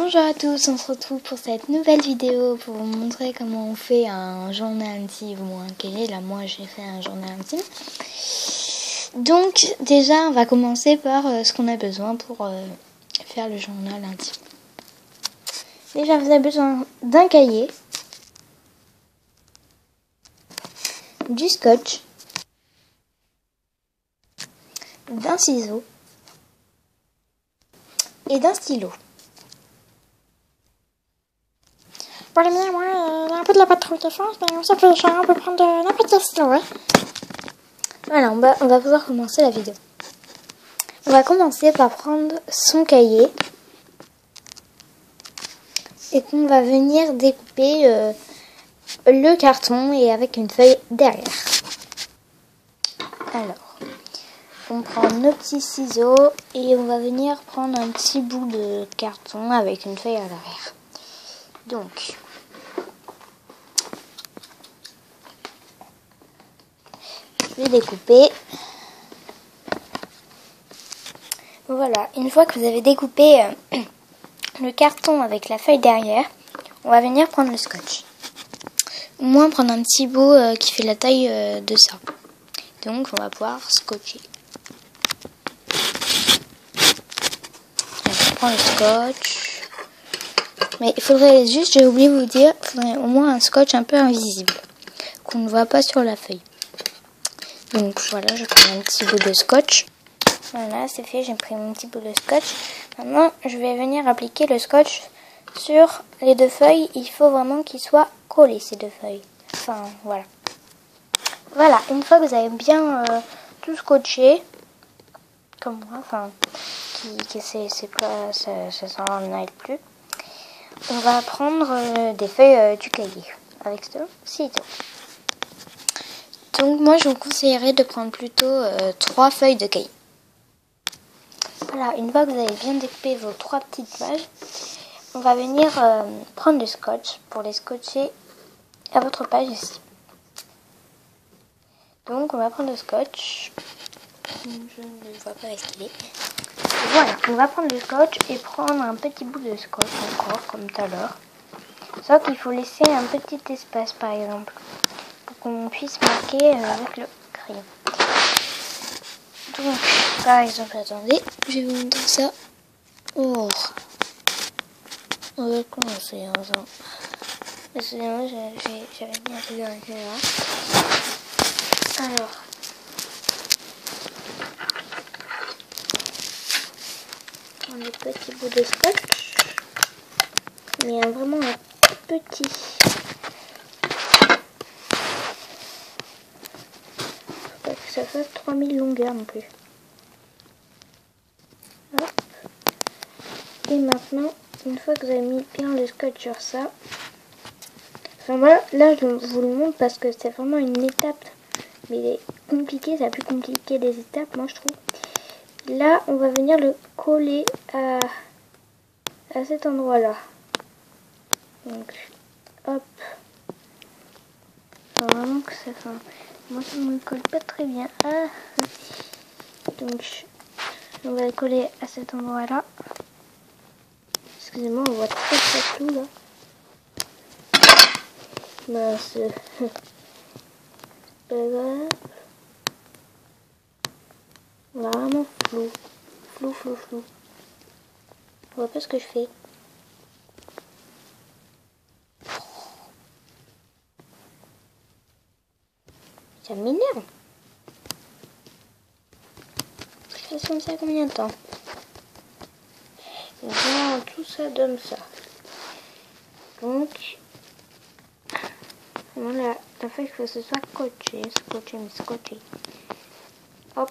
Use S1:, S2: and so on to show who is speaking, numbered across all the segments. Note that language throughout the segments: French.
S1: Bonjour à tous, on se retrouve pour cette nouvelle vidéo pour vous montrer comment on fait un journal intime ou un cahier. Là moi j'ai fait un journal intime. Donc déjà on va commencer par ce qu'on a besoin pour faire le journal intime. Déjà vous avez besoin d'un cahier, du scotch, d'un ciseau et d'un stylo.
S2: Pour les miens, moi, il y a un peu de la patrouille de France, mais ça fait cher, on peut prendre n'importe quel stylo, ouais.
S1: Voilà, on va pouvoir commencer la vidéo. On va commencer par prendre son cahier et qu'on va venir découper le carton et avec une feuille derrière. Alors, on prend nos petits ciseaux et on va venir prendre un petit bout de carton avec une feuille à l'arrière. Donc, je vais découper. Voilà, une fois que vous avez découpé le carton avec la feuille derrière, on va venir prendre le scotch. Moi, prendre un petit bout qui fait la taille de ça. Donc, on va pouvoir scotcher. On prend le scotch. Mais il faudrait juste, j'ai oublié de vous dire, il faudrait au moins un scotch un peu invisible, qu'on ne voit pas sur la feuille. Donc voilà, je prends un petit bout de scotch. Voilà, c'est fait, j'ai pris mon petit bout de scotch. Maintenant, je vais venir appliquer le scotch sur les deux feuilles. Il faut vraiment qu'ils soient collés, ces deux feuilles. Enfin, voilà. Voilà, une fois que vous avez bien tout scotché, comme moi, enfin, c'est pas, ça s'en aille plus, on va prendre des feuilles du cahier avec ce ciseau. Donc moi, je vous conseillerais de prendre plutôt 3 feuilles de cahier. Voilà, une fois que vous avez bien découpé vos 3 petites pages, on va venir prendre le scotch pour les scotcher à votre page ici. Donc on va prendre le scotch. Je ne vois pas ce qu'il est. Voilà, on va prendre le scotch et prendre un petit bout de scotch encore, comme tout à l'heure. Sauf qu'il faut laisser un petit espace par exemple, pour qu'on puisse marquer avec le crayon. Donc, par exemple, attendez, je vais vous montrer ça. Oh. On va commencer ensemble. Excusez-moi, j'avais bien regardé là. Alors, on a des petits bouts de scotch, mais vraiment un petit. Faut pas que ça fasse 3000 longueurs non plus. Hop. Et maintenant, une fois que vous avez mis bien le scotch sur ça, enfin voilà, là je vous le montre parce que c'est vraiment une étape, mais il est compliqué, c'est plus compliqué des étapes, moi je trouve. Là, on va venir le coller à cet endroit-là. Donc, hop. Enfin, vraiment que ça fait. Moi, ça ne me colle pas très bien. Ah. Donc, on va le coller à cet endroit-là. Excusez-moi, on voit très flou là. Mince. C'est pas grave. Vraiment flou. Flou. On voit pas ce que je fais. Ça m'énerve. Je reste comme ça combien de temps? Bien, tout ça donne ça. Donc, voilà, la fait que ce soit scotché. Hop.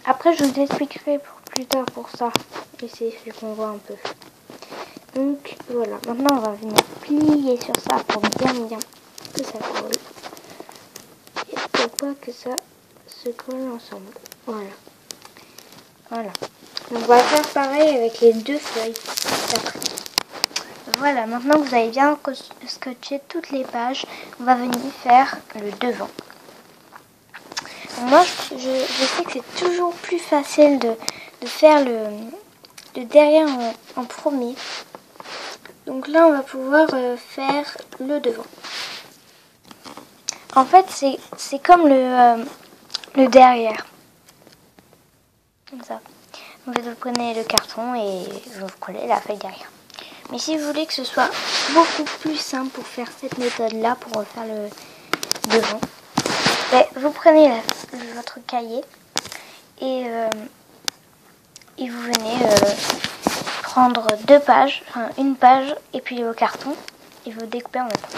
S1: Après, je vous expliquerai plus tard pour ça. Ici, je qu'on voit un peu. Donc, voilà. Maintenant, on va venir plier sur ça pour bien que ça colle. Et pour pas que ça se colle ensemble. Voilà. On va faire pareil avec les deux feuilles. Voilà, maintenant que vous avez bien scotché toutes les pages, on va venir faire le devant. Moi, je sais que c'est toujours plus facile de faire le derrière en premier. Donc là, on va pouvoir faire le devant. En fait, c'est comme le derrière. Comme ça. Donc vous prenez le carton et vous collez la feuille derrière. Mais si vous voulez que ce soit beaucoup plus simple pour faire cette méthode-là, pour faire le devant, vous prenez votre cahier et vous venez prendre 2 pages, enfin une page et puis le carton et vous découpez en même temps.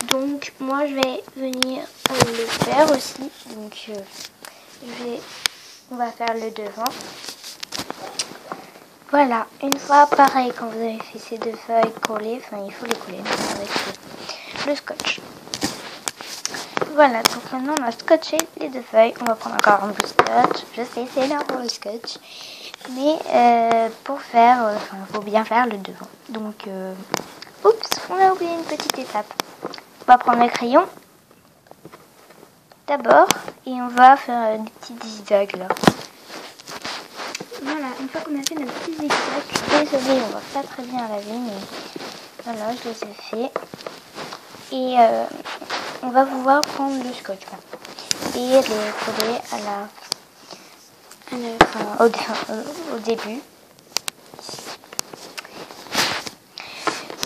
S1: Donc moi je vais venir le faire aussi. Donc on va faire le devant. Voilà, une fois pareil quand vous avez fait ces 2 feuilles collées, enfin il faut les coller avec le scotch. Voilà, donc maintenant on a scotché les 2 feuilles. On va prendre encore un peu de scotch. Je sais, c'est énorme pour le scotch. Mais pour faire, il faut bien faire le devant. Donc, oups, on a oublié une petite étape. On va prendre le crayon d'abord et on va faire des petits zigzags là. Voilà, une fois qu'on a fait nos petits zigzags, je suis désolée, on voit pas très bien à la vie, mais voilà, je les ai fait. Et on va pouvoir prendre le scotch et les coller au début.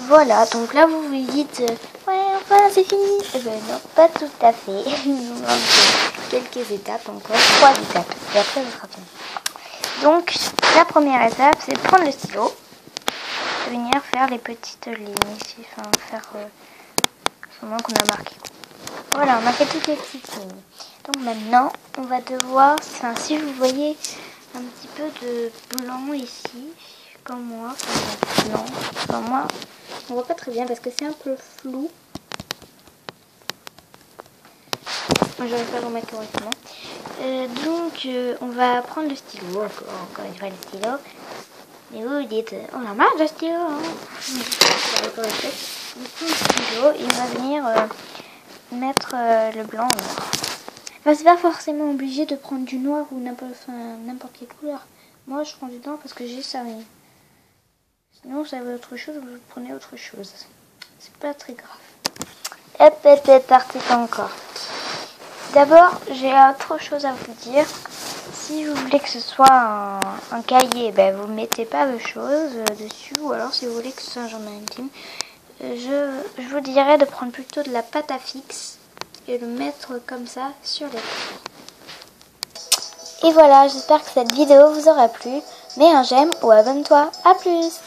S1: Voilà, donc là vous vous dites ouais, enfin c'est fini. Non, pas tout à fait. Il nous manque quelques étapes encore, 3 étapes. Et après ce sera fini. Donc la première étape, c'est prendre le stylo et venir faire les petites lignes ici, enfin faire comment qu'on a marqué. Voilà, on a fait toutes les petites lignes. Donc maintenant, on va devoir, enfin, si vous voyez un petit peu de blanc ici, comme moi, blanc, enfin moi, on voit pas très bien parce que c'est un peu flou. Je vais pas le remettre correctement. Donc, on va prendre le stylo, encore une fois le stylo. Et vous dites, on a marre de stylo, hein. Donc, le stylo, il va venir mettre le blanc en noir. Enfin, c'est pas forcément obligé de prendre du noir ou n'importe quelle couleur. Moi, je prends du noir parce que j'ai ça. Sinon, vous avez autre chose, vous prenez autre chose. C'est pas très grave. Hop, article encore. D'abord, j'ai autre chose à vous dire. Si vous voulez que ce soit un cahier, vous ne mettez pas de choses dessus. Ou alors, si vous voulez que ce soit un journal intime, je vous dirais de prendre plutôt de la pâte à fixe et le mettre comme ça sur les pages. Et voilà, j'espère que cette vidéo vous aura plu. Mets un j'aime ou abonne-toi. A plus!